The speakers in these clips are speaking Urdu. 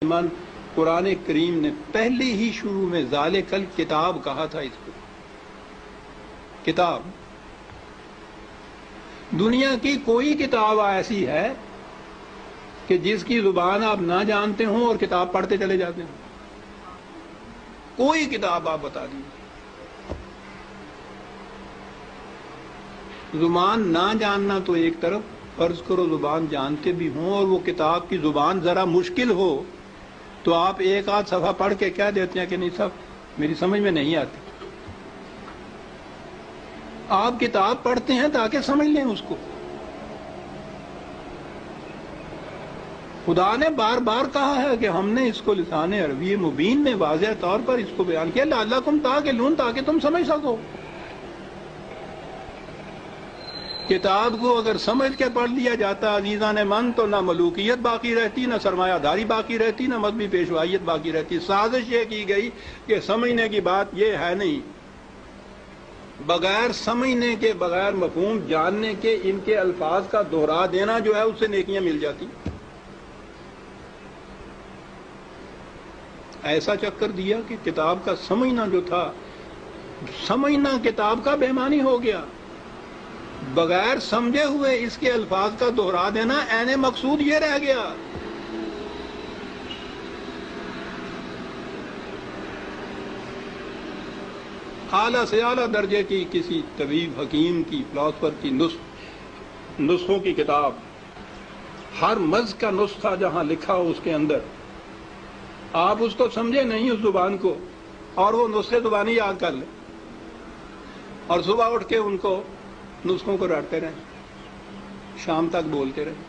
من قرآن کریم نے پہلے ہی شروع میں ذالکل کتاب کہا تھا. اس کو کتاب، دنیا کی کوئی کتاب ایسی ہے کہ جس کی زبان آپ نہ جانتے ہوں اور کتاب پڑھتے چلے جاتے ہوں؟ کوئی کتاب آپ بتا دیجیے. زبان نہ جاننا تو ایک طرف، فرض کرو زبان جانتے بھی ہوں اور وہ کتاب کی زبان ذرا مشکل ہو تو آپ ایک آدھ صفحہ پڑھ کے کہہ دیتے ہیں کہ نہیں صاحب میری سمجھ میں نہیں آتی. آپ کتاب پڑھتے ہیں تاکہ سمجھ لیں اس کو. خدا نے بار بار کہا ہے کہ ہم نے اس کو لسان عربی مبین میں واضح طور پر اس کو بیان کیا، لعلکم تعقلون، تاکہ تم سمجھ سکو. کتاب کو اگر سمجھ کے پڑھ لیا جاتا عزیزان من تو نہ ملوکیت باقی رہتی، نہ سرمایہ داری باقی رہتی، نہ مذہبی پیشوائیت باقی رہتی. سازش یہ کی گئی کہ سمجھنے کی بات یہ ہے نہیں، بغیر سمجھنے کے، بغیر مفہوم جاننے کے ان کے الفاظ کا دہرا دینا جو ہے اس سے نیکیاں مل جاتی. ایسا چکر دیا کہ کتاب کا سمجھنا جو تھا، سمجھنا کتاب کا بے معنی ہو گیا. بغیر سمجھے ہوئے اس کے الفاظ کا دہرا دینا عین مقصود یہ رہ گیا. اعلیٰ سے اعلیٰ درجے کی کسی طبیب، حکیم کی، فلاسفر کی نسخوں کی کتاب، ہر مرض کا نسخہ جہاں لکھا ہو اس کے اندر، آپ اس کو سمجھے نہیں اس زبان کو اور وہ نسخے زبانی یاد کر لیں اور صبح اٹھ کے ان کو نسخوں کو رٹتے رہیں، شام تک بولتے رہیں.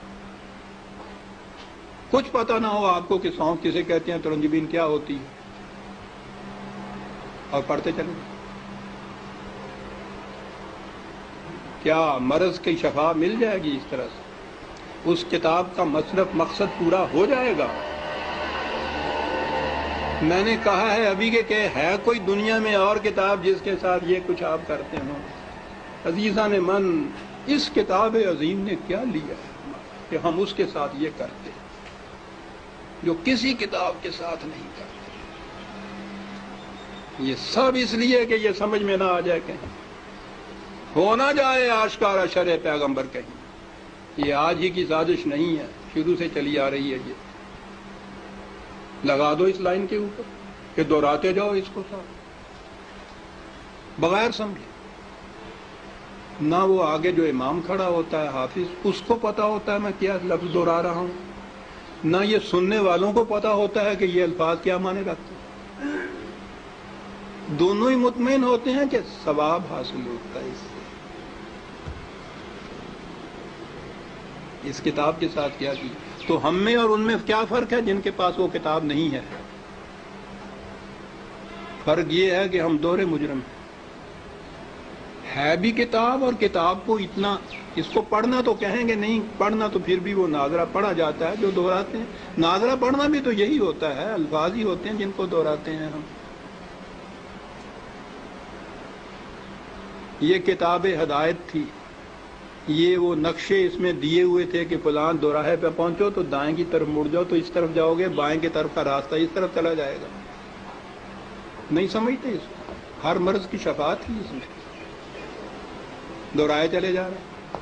کچھ پتہ نہ ہو آپ کو کہ سونف کسے کہتے ہیں، ترنجبین کیا ہوتی ہے، اور پڑھتے چلیں. کیا مرض کی شفا مل جائے گی اس طرح سے؟ اس کتاب کا مقصد پورا ہو جائے گا؟ میں نے کہا ہے ابھی کہ ہے کوئی دنیا میں اور کتاب جس کے ساتھ یہ کچھ آپ کرتے ہوں؟ عزیزان من، اس کتاب عظیم نے کیا لیا ہے کہ ہم اس کے ساتھ یہ کرتے ہیں جو کسی کتاب کے ساتھ نہیں کرتے. یہ سب اس لیے کہ یہ سمجھ میں نہ آ جائے، کہیں ہو نہ جائے آشکارا شرع پیغمبر. کہیں یہ آج ہی کی سازش نہیں ہے، شروع سے چلی آ رہی ہے. یہ لگا دو اس لائن کے اوپر کہ دہراتے جاؤ اس کو ساتھ، بغیر سمجھے. نہ وہ آگے جو امام کھڑا ہوتا ہے حافظ، اس کو پتا ہوتا ہے میں کیا لفظ دہرا رہا ہوں، نہ یہ سننے والوں کو پتا ہوتا ہے کہ یہ الفاظ کیا معنی رکھتے ہیں. دونوں ہی مطمئن ہوتے ہیں کہ ثواب حاصل ہوتا ہے اس سے. اس کتاب کے ساتھ کیا کی تو ہم میں اور ان میں کیا فرق ہے جن کے پاس وہ کتاب نہیں ہے؟ فرق یہ ہے کہ ہم دوہرے مجرم ہیں. ہے بھی کتاب، اور کتاب کو اتنا، اس کو پڑھنا تو کہیں گے نہیں، پڑھنا تو پھر بھی وہ ناظرہ پڑھا جاتا ہے جو دہراتے ہیں. ناظرہ پڑھنا بھی تو یہی ہوتا ہے، الفاظ ہی ہوتے ہیں جن کو دہراتے ہیں ہم. یہ کتاب ہدایت تھی، یہ وہ نقشے اس میں دیے ہوئے تھے کہ فلاں دوراہے پہ پہنچو تو دائیں کی طرف مڑ جاؤ تو اس طرف جاؤ گے، بائیں کی طرف کا راستہ اس طرف چلا جائے گا. نہیں سمجھتے اس کو. ہر مرض کی شفا تھی اس میں، دہرائے چلے جا رہے.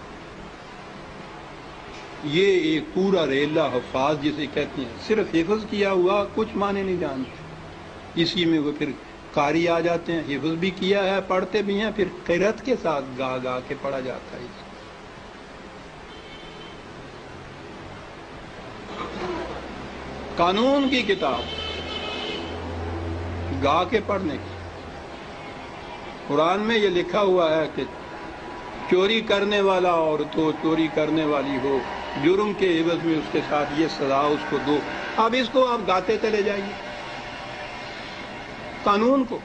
یہ ایک پورا ریلا حفاظ جسے کہتے ہیں، صرف حفظ کیا ہوا کچھ معنی نہیں جانتے. اسی میں وہ پھر قاری آ جاتے ہیں، حفظ بھی کیا ہے، پڑھتے بھی ہیں، پھر قرأت کے ساتھ گا گا کے پڑھا جاتا ہے. قانون کی کتاب گا کے پڑھنے کی. قرآن میں یہ لکھا ہوا ہے کہ چوری کرنے والا عورت ہو، چوری کرنے والی ہو، جرم کے عوض میں اس کے ساتھ یہ سزا اس کو دو. اب اس کو آپ گاتے چلے جائیے قانون کو.